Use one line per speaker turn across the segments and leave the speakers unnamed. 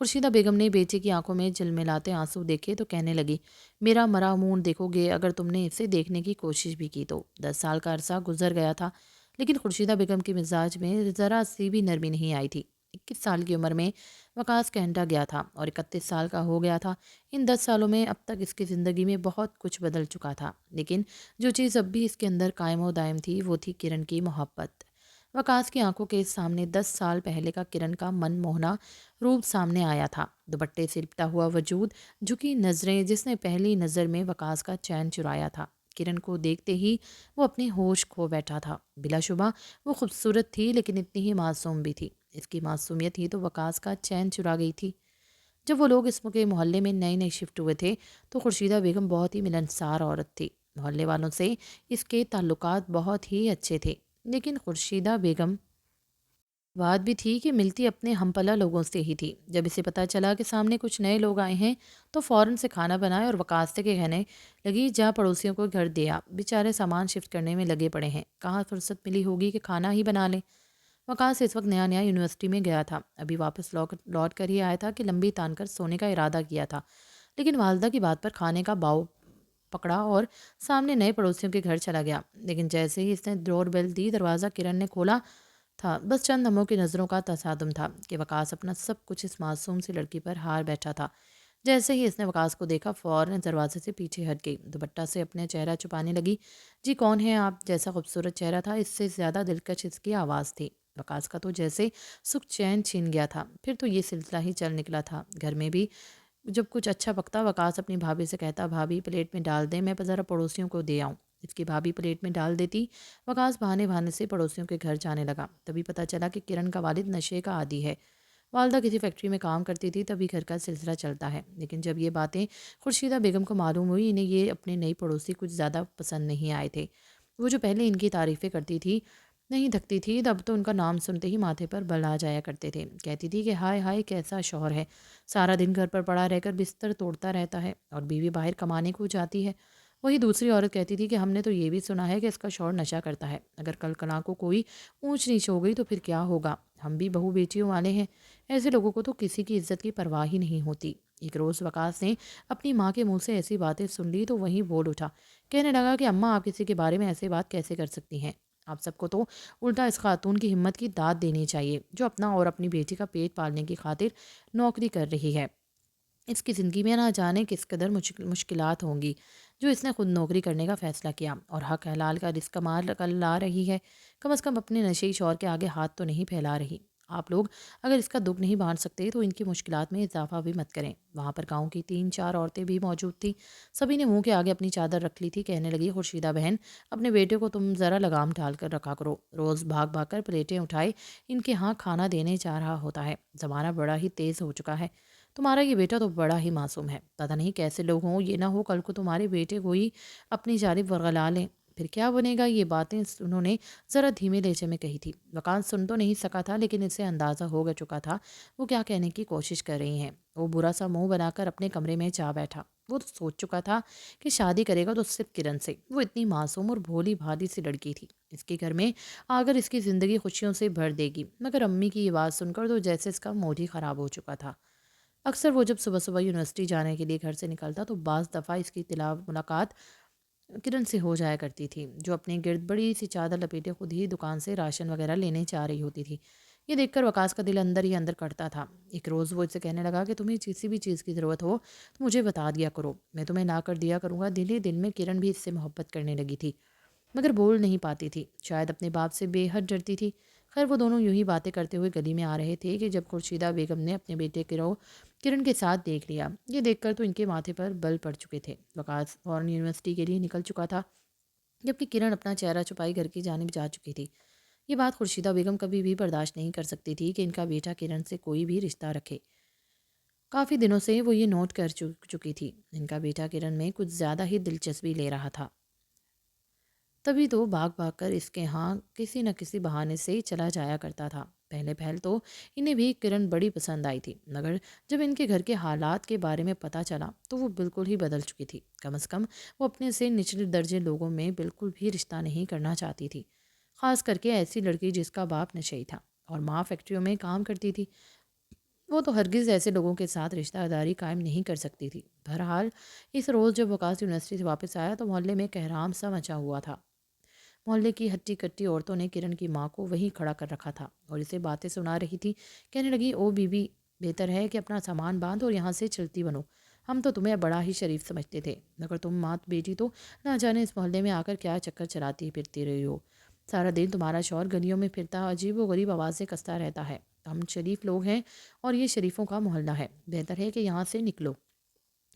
خورشیدہ بیگم نے بیٹے کی آنکھوں میں جلملاتے آنسو دیکھے تو کہنے لگی، میرا مرا منہ دیکھو گے اگر تم نے اسے دیکھنے کی کوشش بھی کی تو۔ 10 سال کا عرصہ گزر گیا تھا لیکن خورشیدہ بیگم کے مزاج میں ذرا سی بھی نرمی نہیں آئی تھی۔ 21 سال کی عمر میں وقاص کینیڈا گیا تھا اور 31 سال کا ہو گیا تھا۔ ان 10 سالوں میں اب تک اس کی زندگی میں بہت کچھ بدل چکا تھا، لیکن جو چیز اب بھی اس کے اندر قائم و دائم تھی وہ تھی کرن کی محبت۔ وقاص کی آنکھوں کے سامنے 10 سال پہلے کا کرن کا من موہنا روپ سامنے آیا تھا۔ دوپٹے سے لپٹا ہوا وجود، جھکی نظریں، جس نے پہلی نظر میں وقاص کا چین چرایا تھا۔ کرن کو دیکھتے ہی وہ اپنے ہوش کھو بیٹھا تھا۔ بلا شبہ وہ خوبصورت تھی لیکن اتنی ہی معصوم بھی تھی۔ اس کی معصومیت ہی تو وقاص کا چین چرا گئی تھی۔ جب وہ لوگ اس کے محلے میں نئے نئے شفٹ ہوئے تھے تو خورشیدہ بیگم بہت ہی ملنسار عورت تھی۔ محلے والوں سے اس کے تعلقات بہت ہی اچھے تھے، لیکن خورشیدہ بیگم بات بھی تھی کہ ملتی اپنے ہم پلہ لوگوں سے ہی تھی۔ جب اسے پتہ چلا کہ سامنے کچھ نئے لوگ آئے ہیں تو فوراً سے کھانا بنائے اور وقاص سے کہنے لگی، جا پڑوسیوں کو گھر دیا، بیچارے سامان شفٹ کرنے میں لگے پڑے ہیں، کہاں فرصت ملی ہوگی کہ کھانا ہی بنا لیں۔ وقاص اس وقت نیا نیا یونیورسٹی میں گیا تھا، ابھی واپس لوٹ کر ہی آیا تھا کہ لمبی تان کر سونے کا ارادہ کیا تھا، لیکن والدہ کی بات پر کھانے کا باؤ پکڑا اور سامنے نئے پڑوسیوں کے گھر چلا گیا۔ لیکن جیسے ہی اس نے ڈور بیل دی، دروازہ کرن نے کھولا تھا، بس چند لمحوں کی نظروں کا تصادم تھا کہ وقاص اپنا سب کچھ اس معصوم سی لڑکی پر ہار بیٹھا تھا۔ جیسے ہی اس نے وقاص کو دیکھا فوراً دروازے سے پیچھے ہٹ گئی، دوپٹہ سے اپنے چہرہ چھپانے لگی۔ جی کون ہیں آپ؟ جیسا خوبصورت چہرہ تھا اس سے زیادہ دلکش اس کی آواز تھی۔ وقاص کا تو جیسے سکھ چین چھین گیا تھا۔ پھر تو یہ سلسلہ ہی چل نکلا تھا۔ گھر میں بھی جب کچھ اچھا پکتا وقاص اپنی بھابھی سے کہتا، بھابھی پلیٹ میں ڈال دیں، میں ذرا پڑوسیوں کو دے آؤں۔ اس کی بھابھی پلیٹ میں ڈال دیتی۔ وقاص بہانے بہانے سے پڑوسیوں کے گھر جانے لگا۔ تبھی پتہ چلا کہ کرن کا والد نشے کا عادی ہے۔ والدہ کسی فیکٹری میں کام کرتی تھی، تبھی گھر کا سلسلہ چلتا ہے۔ لیکن جب یہ باتیں خورشیدہ بیگم کو معلوم ہوئی، انہیں یہ اپنے نئی پڑوسی کچھ زیادہ پسند نہیں آئے تھے۔ وہ جو پہلے ان کی تعریفیں کرتی تھی نہیں تھکتی تھی، اب تو ان کا نام سنتے ہی ماتھے پر بل آ جایا کرتے تھے۔ کہتی تھی کہ ہائے ہائے کیسا شوہر ہے، سارا دن گھر پر پڑا رہ کر بستر توڑتا رہتا ہے اور بیوی باہر کمانے کو جاتی ہے۔ وہی دوسری عورت کہتی تھی کہ ہم نے تو یہ بھی سنا ہے کہ اس کا شوہر نشہ کرتا ہے، اگر کل کلا کو کوئی اونچ نیچ ہو گئی تو پھر کیا ہوگا؟ ہم بھی بہو بیٹیوں والے ہیں، ایسے لوگوں کو تو کسی کی عزت کی پرواہ ہی نہیں ہوتی۔ ایک روز وقاص نے اپنی ماں کے منہ سے ایسی باتیں سن لی تو وہیں بول اٹھا، کہنے لگا کہ اماں آپ کسی کے بارے میں ایسے بات کیسے کر سکتی ہیں؟ آپ سب کو تو الٹا اس خاتون کی ہمت کی داد دینی چاہیے جو اپنا اور اپنی بیٹی کا پیٹ پالنے کی خاطر نوکری کر رہی ہے۔ اس کی زندگی میں نہ جانے کس قدر مشکلات ہوں گی جو اس نے خود نوکری کرنے کا فیصلہ کیا اور حق حلال کا رزق کمال کر لا رہی ہے۔ کم از کم اپنے نشئی شوہر کے آگے ہاتھ تو نہیں پھیلا رہی۔ آپ لوگ اگر اس کا دکھ نہیں بانٹ سکتے تو ان کی مشکلات میں اضافہ بھی مت کریں۔ وہاں پر گاؤں کی 3-4 عورتیں بھی موجود تھیں۔ سبھی نے منہ کے آگے اپنی چادر رکھ لی تھی۔ کہنے لگی، خورشیدہ بہن، اپنے بیٹے کو تم ذرا لگام ڈال کر رکھا کرو، روز بھاگ بھاگ کر پلیٹیں اٹھائے ان کے ہاں کھانا دینے جا رہا ہوتا ہے۔ زمانہ بڑا ہی تیز ہو چکا ہے، تمہارا یہ بیٹا تو بڑا ہی معصوم ہے، پتہ نہیں کیسے لوگ ہوں، یہ نہ ہو کل کو تمہارے بیٹے کو ہی اپنی جانب ورغلا لیں، پھر کیا بنے گا؟ یہ باتیں انہوں نے ذرا دھیمے لہجے میں کہی تھی۔ وقاص سن تو نہیں سکا تھا لیکن اسے اندازہ ہو چکا تھا وہ کیا کہنے کی کوشش کر رہی ہیں۔ وہ برا سا منہ بنا کر اپنے کمرے میں جا بیٹھا۔ وہ تو سوچ چکا تھا کہ شادی کرے گا تو صرف کرن سے۔ وہ اتنی معصوم اور بھولی بھالی سی لڑکی تھی، اس کے گھر میں آ کر اس کی زندگی خوشیوں سے بھر دے گی، مگر امی کی یہ بات سن کر تو جیسے اس کا موڈ ہی خراب ہو چکا تھا۔ اکثر وہ جب صبح صبح یونیورسٹی جانے کے لیے گھر سے نکلتا تو بعض دفعہ اس کی ملاقات کرن سے ہو جایا کرتی تھی، جو اپنے گرد بڑی سی چادر لپیٹے خود ہی دکان سے راشن وغیرہ لینے جا رہی ہوتی تھی۔ یہ دیکھ کر وقاص کا دل اندر ہی اندر کٹتا تھا۔ ایک روز وہ اسے کہنے لگا کہ تمہیں کسی بھی چیز کی ضرورت ہو تو مجھے بتا دیا کرو، میں تمہیں لا کر دیا کروں گا۔ دل ہی دل میں کرن بھی اس سے محبت کرنے لگی تھی، مگر بول نہیں پاتی تھی، شاید اپنے باپ سے بے حد ڈرتی تھی۔ خیر وہ دونوں یوں ہی باتیں کرتے ہوئے گلی میں آ رہے تھے کہ جب خورشیدہ بیگم نے اپنے بیٹے کرن کے ساتھ دیکھ لیا۔ یہ دیکھ کر تو ان کے ماتھے پر بل پڑ چکے تھے۔ وقاص فوراً یونیورسٹی کے لیے نکل چکا تھا، جبکہ کرن اپنا چہرہ چھپائی گھر کی جانب جا چکی تھی۔ یہ بات خورشیدہ بیگم کبھی بھی برداشت نہیں کر سکتی تھی کہ ان کا بیٹا کرن سے کوئی بھی رشتہ رکھے۔ کافی دنوں سے وہ یہ نوٹ کر چکی تھی، ان کا بیٹا کرن میں کچھ زیادہ ہی دلچسپی لے رہا تھا۔ تبھی تو بھاگ بھاگ کر اس کے ہاں کسی نہ کسی بہانے سے چلا جایا کرتا تھا۔ پہلے تو انہیں بھی کرن بڑی پسند آئی تھی، مگر جب ان کے گھر کے حالات کے بارے میں پتہ چلا تو وہ بالکل ہی بدل چکی تھی۔ کم از کم وہ اپنے سے نچلے درجے لوگوں میں بالکل بھی رشتہ نہیں کرنا چاہتی تھی، خاص کر کے ایسی لڑکی جس کا باپ نشئی تھا اور ماں فیکٹریوں میں کام کرتی تھی۔ وہ تو ہرگز ایسے لوگوں کے ساتھ رشتہ داری قائم نہیں کر سکتی تھی۔ بہرحال اس روز جب وقاص یونیورسٹی سے واپس آیا تو محلے میں کہرام سا مچا ہوا تھا۔ محلے کی ہٹی کٹی عورتوں نے کرن کی ماں کو وہیں کھڑا کر رکھا تھا اور اسے باتیں سنا رہی تھی۔ کہنے لگی، او بی بی، بہتر ہے کہ اپنا سامان باندھ اور یہاں سے چلتی بنو۔ ہم تو تمہیں بڑا ہی شریف سمجھتے تھے، مگر تم مات بیٹی تو نہ جانے اس محلے میں آ کر کیا چکر چلاتی پھرتی رہی ہو۔ سارا دن تمہارا شوہر گلیوں میں پھرتا عجیب و غریب آوازیں کستا رہتا ہے۔ ہم شریف لوگ ہیں اور یہ شریفوں کا محلہ ہے، بہتر ہے کہ یہاں سے نکلو۔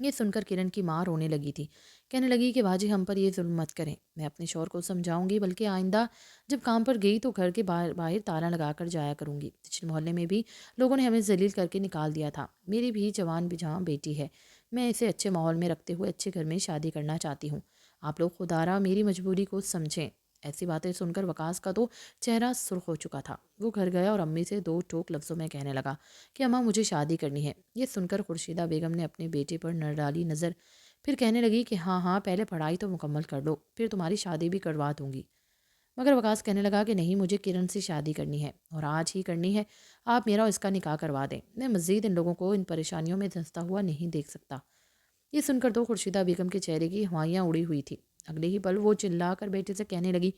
یہ سن کر کرن کی ماں رونے لگی تھی۔ کہنے لگی کہ باجی ہم پر یہ ظلم مت کریں، میں اپنے شوہر کو سمجھاؤں گی، بلکہ آئندہ جب کام پر گئی تو گھر کے باہر تالا لگا کر جایا کروں گی۔ پچھلے محلے میں بھی لوگوں نے ہمیں ذلیل کر کے نکال دیا تھا۔ میری بھی جوان جہاں بیٹی ہے، میں اسے اچھے ماحول میں رکھتے ہوئے اچھے گھر میں شادی کرنا چاہتی ہوں۔ آپ لوگ خدارا میری مجبوری کو سمجھیں۔ ایسی باتیں سن کر وقاص کا تو چہرہ سرخ ہو چکا تھا۔ وہ گھر گیا اور امی سے دو ٹوک لفظوں میں کہنے لگا کہ اماں مجھے شادی کرنی ہے۔ یہ سن کر خورشیدہ بیگم نے اپنے بیٹے پر نر ڈالی نظر، پھر کہنے لگی کہ ہاں ہاں، پہلے پڑھائی تو مکمل کر لو، پھر تمہاری شادی بھی کروا دوں گی۔ مگر وقاص کہنے لگا کہ نہیں، مجھے کرن سے شادی کرنی ہے اور آج ہی کرنی ہے۔ آپ میرا اور اس کا نکاح کروا دیں، میں مزید ان لوگوں کو ان پریشانیوں میں دھنستا ہوا نہیں دیکھ سکتا۔ یہ سن کر تو خورشیدہ بیگم کے چہرے کی ہوائیاں اڑی ہوئی تھی۔ اگلے ہی پل وہ چلا کر بیٹے سے کہنے لگی،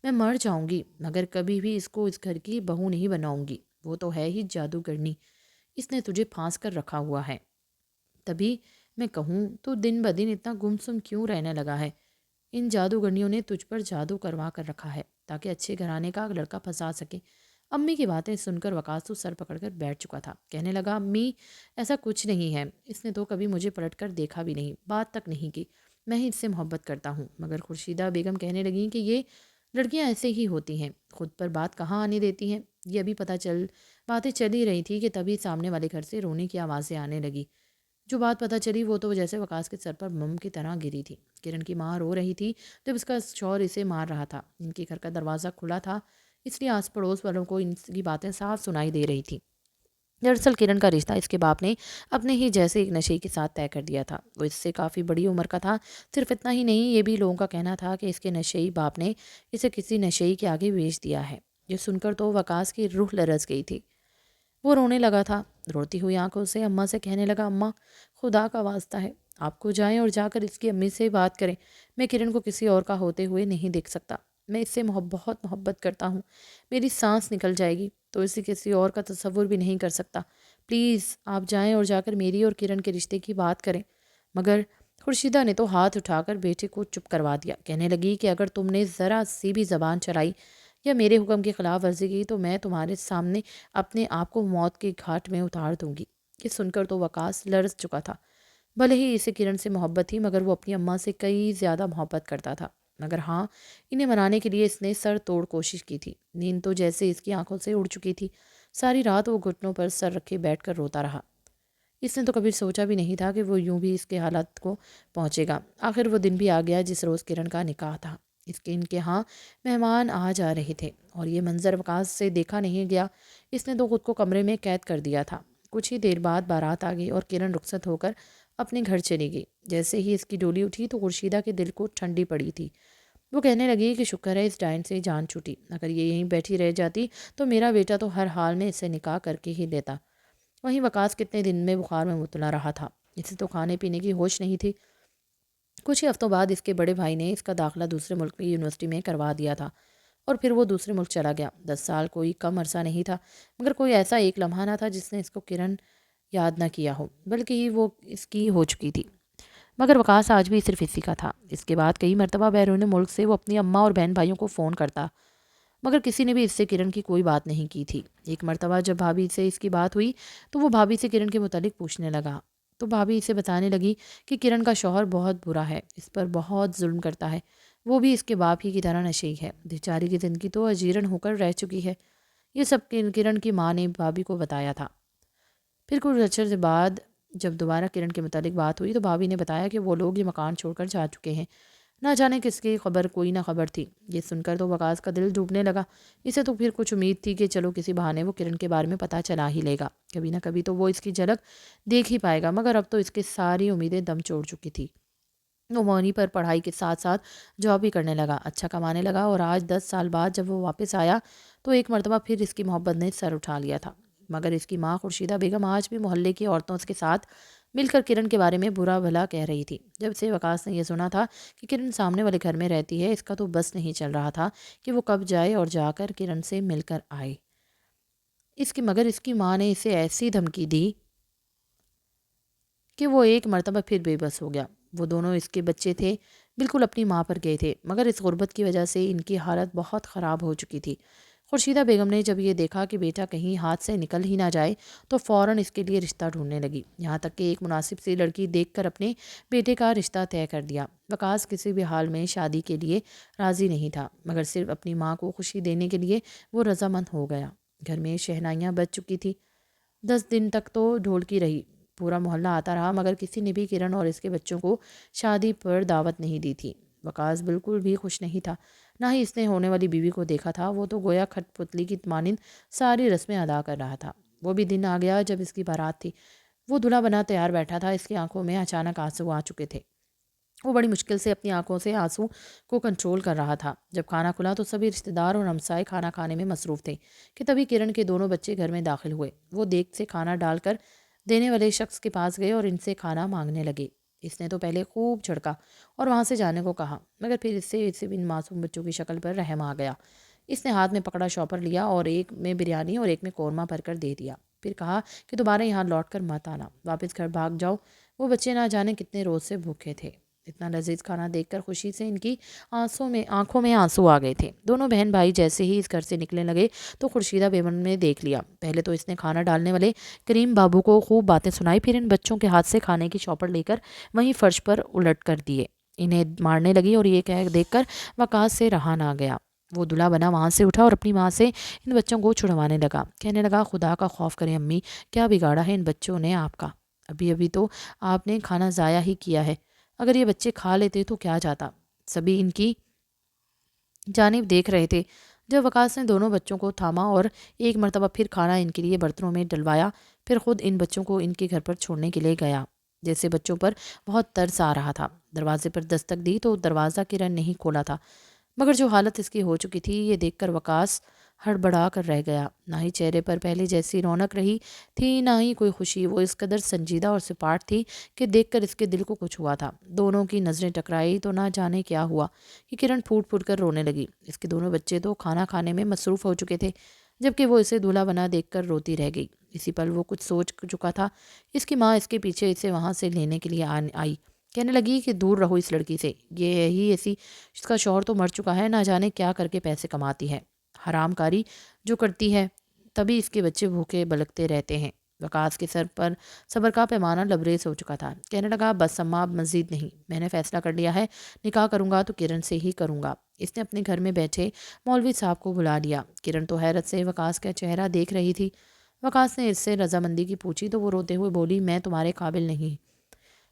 میں مر جاؤں گی مگر کبھی بھی اس کو اس گھر کی بہو نہیں بناؤں گی۔ وہ تو ہے ہی جادوگرنی، اس نے تجھے پھانس کر رکھا ہوا ہے۔ تبھی میں کہوں تو دن بدن اتنا گمسم کیوں رہنے لگا ہے؟ ان جادوگرنیوں نے تجھ پر جادو کروا کر رکھا ہے تاکہ اچھے گھرانے کا لڑکا پھنسا سکے۔ امی کی باتیں سن کر وقاص تو سر پکڑ کر بیٹھ چکا تھا۔ کہنے لگا، امی ایسا کچھ نہیں ہے، اس نے تو کبھی مجھے پلٹ کر دیکھا بھی نہیں، بات تک نہیں کی۔ میں ہی اس سے محبت کرتا ہوں۔ مگر خورشیدہ بیگم کہنے لگیں کہ یہ لڑکیاں ایسے ہی ہوتی ہیں، خود پر بات کہاں آنے دیتی ہیں۔ یہ ابھی باتیں چل ہی رہی تھی کہ تبھی سامنے والے گھر سے رونے کی آوازیں آنے لگی۔ جو بات پتہ چلی وہ تو جیسے وقاص کے سر پر بم کی طرح گری تھی۔ کرن کی ماں رو رہی تھی جب اس کا شوہر اسے مار رہا تھا۔ ان کے گھر کا دروازہ کھلا تھا، اس لیے آس پڑوس والوں کو ان کی باتیں صاف سنائی دے رہی تھی۔ دراصل کرن کا رشتہ اس کے باپ نے اپنے ہی جیسے ایک نشئی کے ساتھ طے کر دیا تھا۔ وہ اس سے کافی بڑی عمر کا تھا۔ صرف اتنا ہی نہیں، یہ بھی لوگوں کا کہنا تھا کہ اس کے نشئی باپ نے اسے کسی نشئی کے آگے بیچ دیا ہے۔ یہ سن کر تو وقاص کی روح لرز گئی تھی۔ وہ رونے لگا تھا۔ روتی ہوئی آنکھوں سے اماں سے کہنے لگا، اماں خدا کا واسطہ ہے، آپ کو جائیں اور جا کر اس کی امی سے بات کریں۔ میں کرن کو کسی اور کا ہوتے ہوئے نہیں دیکھ سکتا۔ میں اس سے بہت محبت کرتا ہوں۔ میری سانس نکل جائے گی تو اسے کسی اور کا تصور بھی نہیں کر سکتا۔ پلیز آپ جائیں اور جا کر میری اور کرن کے رشتے کی بات کریں۔ مگر خورشیدہ نے تو ہاتھ اٹھا کر بیٹے کو چپ کروا دیا۔ کہنے لگی کہ اگر تم نے ذرا سی بھی زبان چلائی یا میرے حکم کی خلاف ورزی کی تو میں تمہارے سامنے اپنے آپ کو موت کے گھاٹ میں اتار دوں گی۔ یہ سن کر تو وقاص لرز چکا تھا۔ بھلے ہی اسے کرن سے محبت تھی مگر وہ اپنی اماں سے کئی زیادہ محبت کرتا تھا۔ مگر ہاں، انہیں منانے کے لیے اس نے سر توڑ کوشش کی تھی۔ نیند تو جیسے اس کی آنکھوں سے اڑ چکی تھی۔ ساری رات وہ گھٹنوں پر سر رکھے بیٹھ کر روتا رہا۔ اس نے تو کبھی سوچا بھی نہیں تھا کہ وہ یوں بھی اس کے حالات کو پہنچے گا۔ آخر وہ دن بھی آ گیا جس روز کرن کا نکاح تھا۔ ان کے ہاں مہمان آ جا رہے تھے اور یہ منظر وقاص سے دیکھا نہیں گیا۔ اس نے تو خود کو کمرے میں قید کر دیا تھا۔ کچھ ہی دیر بعد بارات آ گئی اور کرن رخصت ہو کر اپنے گھر چلی گئی۔ جیسے ہی اس کی ڈولی اٹھی تو خورشیدہ کے دل کو ٹھنڈی پڑی تھی۔ وہ کہنے لگی کہ شکر ہے اس ڈائن سے جان چھوٹی، اگر یہ یہیں بیٹھی رہ جاتی تو میرا بیٹا تو ہر حال میں اس سے نکاح کر کے ہی لیتا۔ وہیں وقاص کتنے دن میں بخار میں مبتلا رہا تھا۔ اسے تو کھانے پینے کی ہوش نہیں تھی۔ کچھ ہی ہفتوں بعد اس کے بڑے بھائی نے اس کا داخلہ دوسرے ملک کی یونیورسٹی میں کروا دیا تھا اور پھر وہ دوسرے ملک چلا گیا۔ 10 سال کوئی کم عرصہ نہیں تھا، مگر کوئی ایسا ایک لمحہ نہ تھا جس نے اس کو کرن یاد نہ کیا ہو، بلکہ ہی وہ اس کی ہو چکی تھی۔ مگر وقاص آج بھی صرف اسی کا تھا۔ اس کے بعد کئی مرتبہ بیرون ملک سے وہ اپنی اماں اور بہن بھائیوں کو فون کرتا، مگر کسی نے بھی اس سے کرن کی کوئی بات نہیں کی تھی۔ ایک مرتبہ جب بھابھی سے اس کی بات ہوئی تو وہ بھابھی سے کرن کے متعلق پوچھنے لگا تو بھابھی اسے بتانے لگی کہ کرن کا شوہر بہت برا ہے، اس پر بہت ظلم کرتا ہے، وہ بھی اس کے باپ ہی کی طرح نشئی ہے، بیچاری کی زندگی تو اجیرن ہو کر رہ چکی ہے۔ یہ سب کرن کی ماں نے بھابھی کو بتایا تھا۔ پھر کچھ عرصے سے بعد جب دوبارہ کرن کے متعلق بات ہوئی تو بھابھی نے بتایا کہ وہ لوگ یہ مکان چھوڑ کر جا چکے ہیں۔ نہ جانے کس کی خبر، کوئی نہ خبر تھی۔ یہ سن کر تو وقاص کا دل ڈوبنے لگا۔ اسے تو پھر کچھ امید تھی کہ چلو کسی بہانے وہ کرن کے بارے میں پتہ چلا ہی لے گا، کبھی نہ کبھی تو وہ اس کی جھلک دیکھ ہی پائے گا۔ مگر اب تو اس کی ساری امیدیں دم چھوڑ چکی تھی۔ وہ وہیں پر پڑھائی کے ساتھ ساتھ جاب بھی کرنے لگا، اچھا کمانے لگا، اور آج 10 سال بعد جب وہ واپس آیا تو ایک مرتبہ پھر اس کی محبت نے سر اٹھا لیا تھا۔ مگر اس کی ماں خورشیدہ بیگم آج بھی محلے کی عورتوں کے ساتھ مل کر کرن کے بارے میں برا بھلا کہہ رہی تھی۔ جب سے وقاص نے یہ سنا تھا کہ کرن سامنے والے گھر میں رہتی ہے، اس کا تو بس نہیں چل رہا تھا کہ وہ کب جائے اور جا کر کرن سے مل کر آئے۔ مگر اس کی ماں نے اسے ایسی دھمکی دی کہ وہ ایک مرتبہ پھر بے بس ہو گیا۔ وہ دونوں اس کے بچے تھے، بالکل اپنی ماں پر گئے تھے، مگر اس غربت کی وجہ سے ان کی حالت بہت خراب ہو چکی تھی۔ خورشیدہ بیگم نے جب یہ دیکھا کہ بیٹا کہیں ہاتھ سے نکل ہی نہ جائے تو فوراً اس کے لیے رشتہ ڈھونڈنے لگی، یہاں تک کہ ایک مناسب سی لڑکی دیکھ کر اپنے بیٹے کا رشتہ طے کر دیا۔ وقاص کسی بھی حال میں شادی کے لیے راضی نہیں تھا، مگر صرف اپنی ماں کو خوشی دینے کے لیے وہ رضامند ہو گیا۔ گھر میں شہنائیاں بج چکی تھی۔ 10 دن تک تو ڈھولکی رہی، پورا محلہ آتا رہا، مگر کسی نے بھی کرن اور اس کے بچوں کو شادی پر دعوت نہیں دی تھی۔ وقاص بالکل بھی خوش نہیں تھا، نہ ہی اس نے ہونے والی بیوی کو دیکھا تھا۔ وہ تو گویا کھٹ پتلی کی مانند ساری رسمیں ادا کر رہا تھا۔ وہ بھی دن آ گیا جب اس کی بارات تھی۔ وہ دلہا بنا تیار بیٹھا تھا، اس کی آنکھوں میں اچانک آنسو آ چکے تھے۔ وہ بڑی مشکل سے اپنی آنکھوں سے آنسو کو کنٹرول کر رہا تھا۔ جب کھانا کھلا تو سبھی رشتہ دار اور ہمسائے کھانا کھانے میں مصروف تھے کہ تبھی کرن کے دونوں بچے گھر میں داخل ہوئے۔ وہ دیگ سے کھانا ڈال کر دینے والے شخص کے پاس گئے اور ان سے کھانا مانگنے لگے۔ اس نے تو پہلے خوب جھڑکا اور وہاں سے جانے کو کہا، مگر پھر اسے ان معصوم بچوں کی شکل پر رحم آ گیا۔ اس نے ہاتھ میں پکڑا شاپر لیا اور ایک میں بریانی اور ایک میں قورمہ بھر کر دے دیا۔ پھر کہا کہ دوبارہ یہاں لوٹ کر مت آنا، واپس گھر بھاگ جاؤ۔ وہ بچے نہ جانے کتنے روز سے بھوکے تھے۔ اتنا لذیذ کھانا دیکھ کر خوشی سے ان کی آنکھوں میں آنسو آ گئے تھے۔ دونوں بہن بھائی جیسے ہی اس گھر سے نکلنے لگے تو خورشیدہ بیگم نے دیکھ لیا۔ پہلے تو اس نے کھانا ڈالنے والے کریم بابو کو خوب باتیں سنائی، پھر ان بچوں کے ہاتھ سے کھانے کی چوپڑ لے کر وہیں فرش پر الٹ کر دیے، انہیں مارنے لگی، اور یہ کہہ دیکھ کر وقاص سے رہا نہ گیا۔ وہ دلہا بنا وہاں سے اٹھا اور اپنی ماں سے ان بچوں کو چھڑوانے لگا، کہنے لگا، خدا کا خوف کرے امی، کیا بگاڑا ہے ان بچوں نے آپ کا؟ ابھی تو آپ نے کھانا ضائع ہی کیا ہے، اگر یہ بچے کھا لیتے تو کیا جاتا؟ سبھی ان کی جانب دیکھ رہے تھے۔ جب وقاص نے دونوں بچوں کو تھاما اور ایک مرتبہ پھر کھانا ان کے لیے برتنوں میں ڈلوایا، پھر خود ان بچوں کو ان کے گھر پر چھوڑنے کے لیے گیا، جیسے بچوں پر بہت ترس آ رہا تھا۔ دروازے پر دستک دی تو دروازہ کرن نہیں کھولا تھا، مگر جو حالت اس کی ہو چکی تھی یہ دیکھ کر وقاص ہڑبڑا کر رہ گیا۔ نہ ہی چہرے پر پہلے جیسی رونق رہی تھی، نہ ہی کوئی خوشی۔ وہ اس قدر سنجیدہ اور سپاٹ تھی کہ دیکھ کر اس کے دل کو کچھ ہوا تھا۔ دونوں کی نظریں ٹکرائی تو نہ جانے کیا ہوا کہ کرن پھوٹ پھوٹ کر رونے لگی۔ اس کے دونوں بچے تو کھانا کھانے میں مصروف ہو چکے تھے، جبکہ وہ اسے دولہا بنا دیکھ کر روتی رہ گئی۔ اسی پل وہ کچھ سوچ چکا تھا۔ اس کی ماں اس کے پیچھے اسے وہاں سے لینے کے لیے آئی، کہنے لگی کہ دور رہو اس لڑکی سے، یہی ایسی، اس کا شوہر تو مر چکا ہے، نہ جانے کیا کر کے پیسے کماتی ہے، حرام کاری جو کرتی ہے، تبھی اس کے بچے بھوکے بلکتے رہتے ہیں۔ وقاص کے سر پر صبر کا پیمانہ لبریز ہو چکا تھا، کہنے لگا، بس اماں، اب مزید نہیں، میں نے فیصلہ کر لیا ہے، نکاح کروں گا تو کرن سے ہی کروں گا۔ اس نے اپنے گھر میں بیٹھے مولوی صاحب کو بلا لیا۔ کرن تو حیرت سے وقاص کا چہرہ دیکھ رہی تھی۔ وقاص نے اس سے رضامندی کی پوچھی تو وہ روتے ہوئے بولی، میں تمہارے قابل نہیں،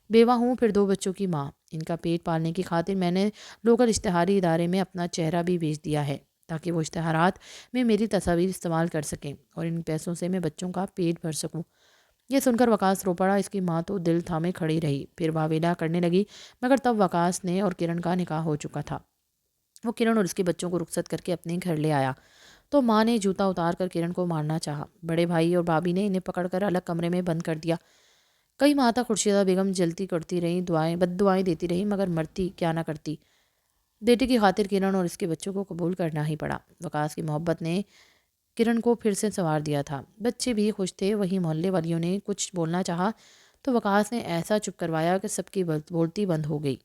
بیوہ ہوں، پھر 2 بچوں کی ماں، ان کا پیٹ پالنے کی خاطر میں نے لوکل اشتہاری ادارے میں اپنا چہرہ بھی بیچ دیا ہے، تاکہ وہ اشتہارات میں میری تصاویر استعمال کر سکیں اور ان پیسوں سے میں بچوں کا پیٹ بھر سکوں۔ یہ سن کر وقاص رو پڑا۔ اس کی ماں تو دل تھامے کھڑی رہی، پھر واویلا کرنے لگی، مگر تب وقاص نے اور کرن کا نکاح ہو چکا تھا۔ وہ کرن اور اس کے بچوں کو رخصت کر کے اپنے گھر لے آیا تو ماں نے جوتا اتار کر کرن کو مارنا چاہا۔ بڑے بھائی اور بھابھی نے انہیں پکڑ کر الگ کمرے میں بند کر دیا۔ کئی ماہ تک خورشیدہ بیگم جلتی کرتی رہی، بد دعائیں دیتی رہی، مگر مرتی کیا نہ کرتی۔ بیٹے کی خاطر کرن اور اس کے بچوں کو قبول کرنا ہی پڑا۔ وقاص کی محبت نے کرن کو پھر سے سنوار دیا تھا، بچے بھی خوش تھے۔ وہیں محلے والیوں نے کچھ بولنا چاہا تو وقاص نے ایسا چپ کروایا کہ سب کی بولتی بند ہو گئی۔